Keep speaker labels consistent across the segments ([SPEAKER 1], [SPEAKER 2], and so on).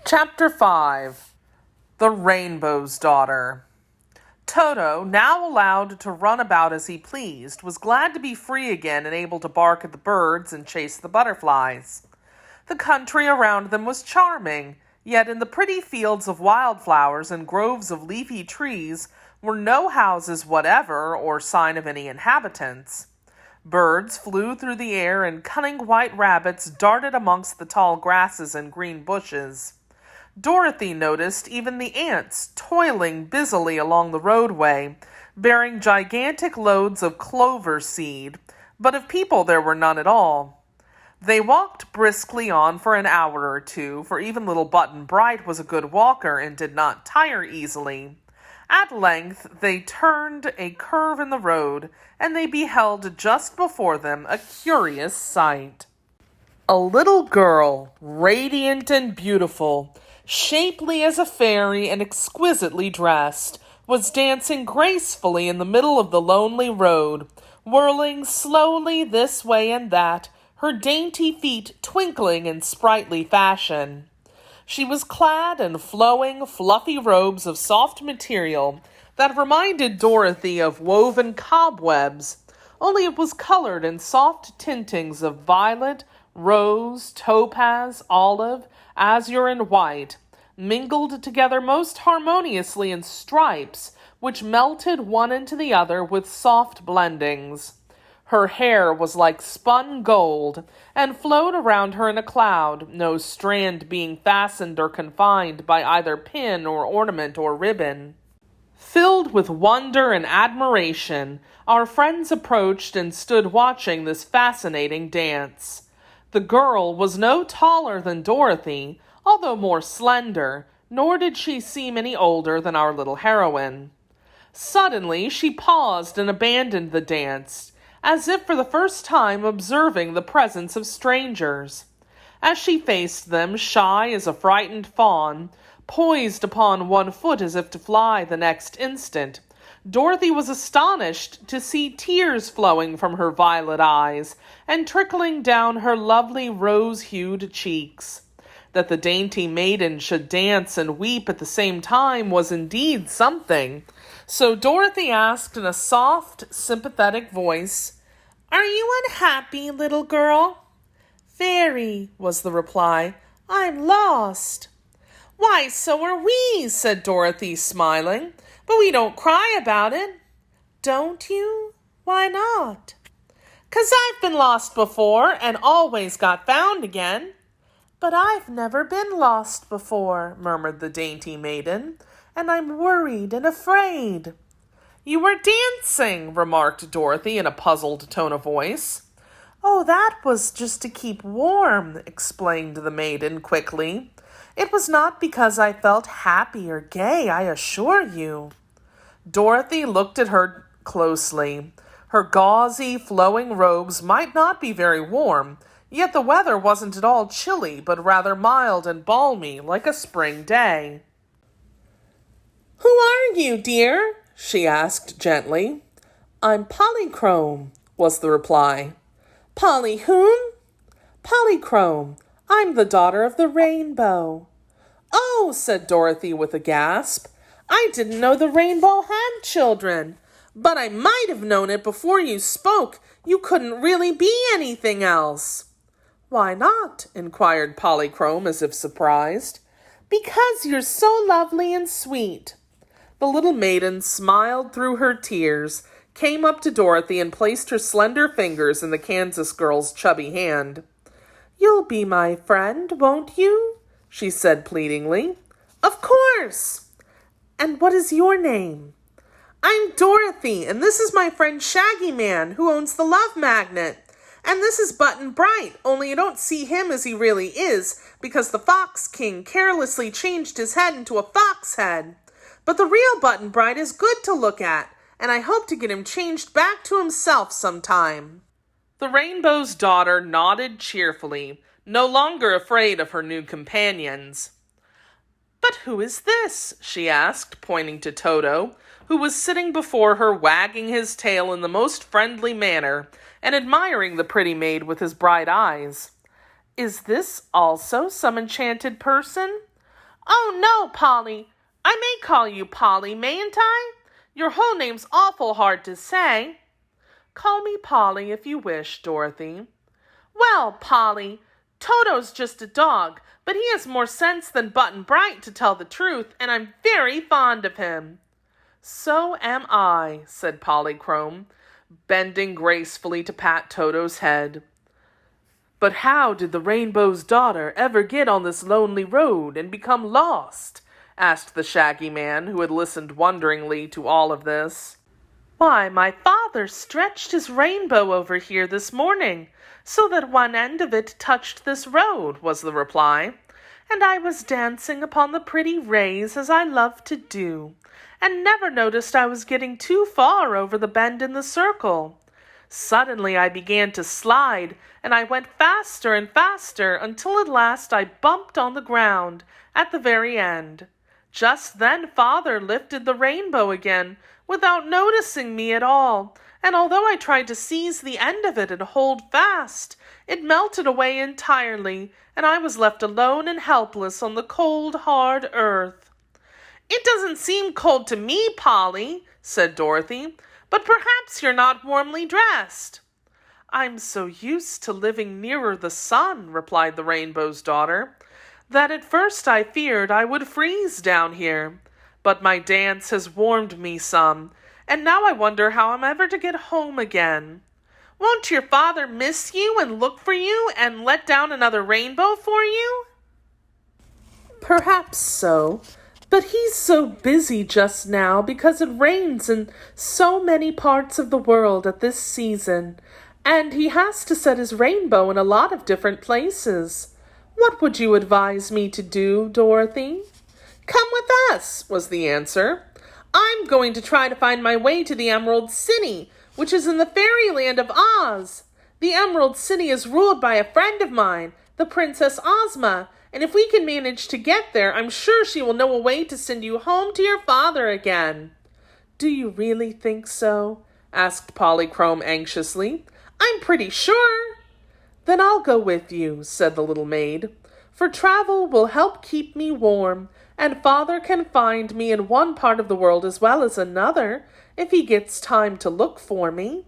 [SPEAKER 1] Chapter 5 The Rainbow's Daughter. Toto, now allowed to run about as he pleased, was glad to be free again and able to bark at the birds and chase the butterflies. The country around them was charming, yet in the pretty fields of wildflowers and groves of leafy trees were no houses whatever or sign of any inhabitants. Birds flew through the air and cunning white rabbits darted amongst the tall grasses and green bushes. Dorothy noticed even the ants toiling busily along the roadway, bearing gigantic loads of clover seed, but of people there were none at all. They walked briskly on for an hour or two, for even little Button-Bright was a good walker and did not tire easily. At length they turned a curve in the road, and they beheld just before them a curious sight. A little girl, radiant and beautiful, shapely as a fairy and exquisitely dressed, was dancing gracefully in the middle of the lonely road, whirling slowly this way and that, her dainty feet twinkling in sprightly fashion. She was clad in flowing, fluffy robes of soft material that reminded Dorothy of woven cobwebs, only it was colored in soft tintings of violet, rose, topaz, olive, azure, and white, mingled together most harmoniously in stripes, which melted one into the other with soft blendings. Her hair was like spun gold, and flowed around her in a cloud, no strand being fastened or confined by either pin or ornament or ribbon. Filled with wonder and admiration, our friends approached and stood watching this fascinating dance. The girl was no taller than Dorothy, although more slender, nor did she seem any older than our little heroine. Suddenly she paused and abandoned the dance, as if for the first time observing the presence of strangers. As she faced them, shy as a frightened fawn, poised upon one foot as if to fly the next instant, Dorothy was astonished to see tears flowing from her violet eyes and trickling down her lovely rose-hued cheeks. That the dainty maiden should dance and weep at the same time was indeed something. So Dorothy asked in a soft, sympathetic voice, "Are you unhappy, little girl?" "Very," was the reply. "I'm lost." "Why, so are we," said Dorothy, smiling. "But we don't cry about it." "Don't you? Why not?" "'Cause I've been lost before and always got found again." "But I've never been lost before," murmured the dainty maiden, "and I'm worried and afraid." "You were dancing," remarked Dorothy in a puzzled tone of voice. "Oh, that was just to keep warm," explained the maiden quickly. "It was not because I felt happy or gay, I assure you." Dorothy looked at her closely. Her gauzy, flowing robes might not be very warm, yet the weather wasn't at all chilly, but rather mild and balmy, like a spring day. "Who are you, dear?" she asked gently. "I'm Polychrome," was the reply. "Polly whom?" "Polychrome. I'm the daughter of the rainbow." "Oh," said Dorothy with a gasp. "I didn't know the rainbow had children. But I might have known it before you spoke. You couldn't really be anything else." "Why not?" inquired Polychrome as if surprised. "Because you're so lovely and sweet." The little maiden smiled through her tears, came up to Dorothy and placed her slender fingers in the Kansas girl's chubby hand. "You'll be my friend, won't you?" she said pleadingly. "Of course." "And what is your name?" "I'm Dorothy, and this is my friend Shaggy Man, who owns the Love Magnet. And this is Button-Bright, only you don't see him as he really is, because the Fox King carelessly changed his head into a fox head. But the real Button-Bright is good to look at, and I hope to get him changed back to himself sometime." The Rainbow's daughter nodded cheerfully, no longer afraid of her new companions. "But who is this?" she asked, pointing to Toto, who was sitting before her wagging his tail in the most friendly manner and admiring the pretty maid with his bright eyes. "Is this also some enchanted person?" Oh, no, Polly. I may call you Polly, mayn't I? Your whole name's awful hard to say. Call me Polly if you wish, Dorothy. Well, Polly, Toto's just a dog, but he has more sense than Button Bright, to tell the truth, and I'm very fond of him. So am I, said Polychrome, bending gracefully to pat Toto's head. But how did the Rainbow's Daughter ever get on this lonely road and become lost? Asked the Shaggy Man, who had listened wonderingly to all of this. Why, my father stretched his rainbow over here this morning, so that one end of it touched this road, was the reply, and I was dancing upon the pretty rays as I love to do, and never noticed I was getting too far over the bend in the circle. Suddenly I began to slide, and I went faster and faster until at last I bumped on the ground at the very end. Just then Father lifted the rainbow again without noticing me at all, and although I tried to seize the end of it and hold fast, it melted away entirely, and I was left alone and helpless on the cold, hard earth. It doesn't seem cold to me, Polly, said Dorothy, but perhaps you're not warmly dressed. I'm so used to living nearer the sun, replied the Rainbow's Daughter, that at first I feared I would freeze down here. But my dance has warmed me some, and now I wonder how I'm ever to get home again. Won't your father miss you and look for you and let down another rainbow for you? Perhaps so, but he's so busy just now because it rains in so many parts of the world at this season, and he has to set his rainbow in a lot of different places. What would you advise me to do, Dorothy? Come with us, was the answer. I'm going to try to find my way to the Emerald City, which is in the fairyland of Oz. The Emerald City is ruled by a friend of mine, the Princess Ozma, and if we can manage to get there, I'm sure she will know a way to send you home to your father again. Do you really think so? Asked Polychrome anxiously. I'm pretty sure. Then I'll go with you, said the little maid, for travel will help keep me warm, and Father can find me in one part of the world as well as another, if he gets time to look for me.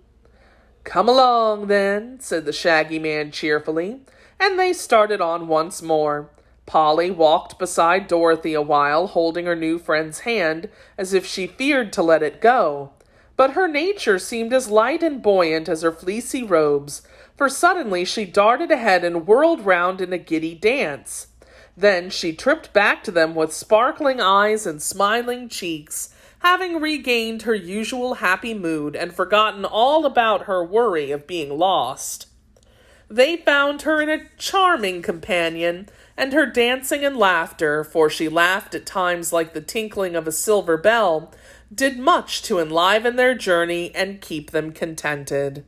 [SPEAKER 1] Come along, then, said the Shaggy Man cheerfully, and they started on once more. Polly walked beside Dorothy a while, holding her new friend's hand, as if she feared to let it go. But her nature seemed as light and buoyant as her fleecy robes, for suddenly she darted ahead and whirled round in a giddy dance. Then she tripped back to them with sparkling eyes and smiling cheeks, having regained her usual happy mood and forgotten all about her worry of being lost. They found her in a charming companion, and her dancing and laughter, for she laughed at times like the tinkling of a silver bell, did much to enliven their journey and keep them contented.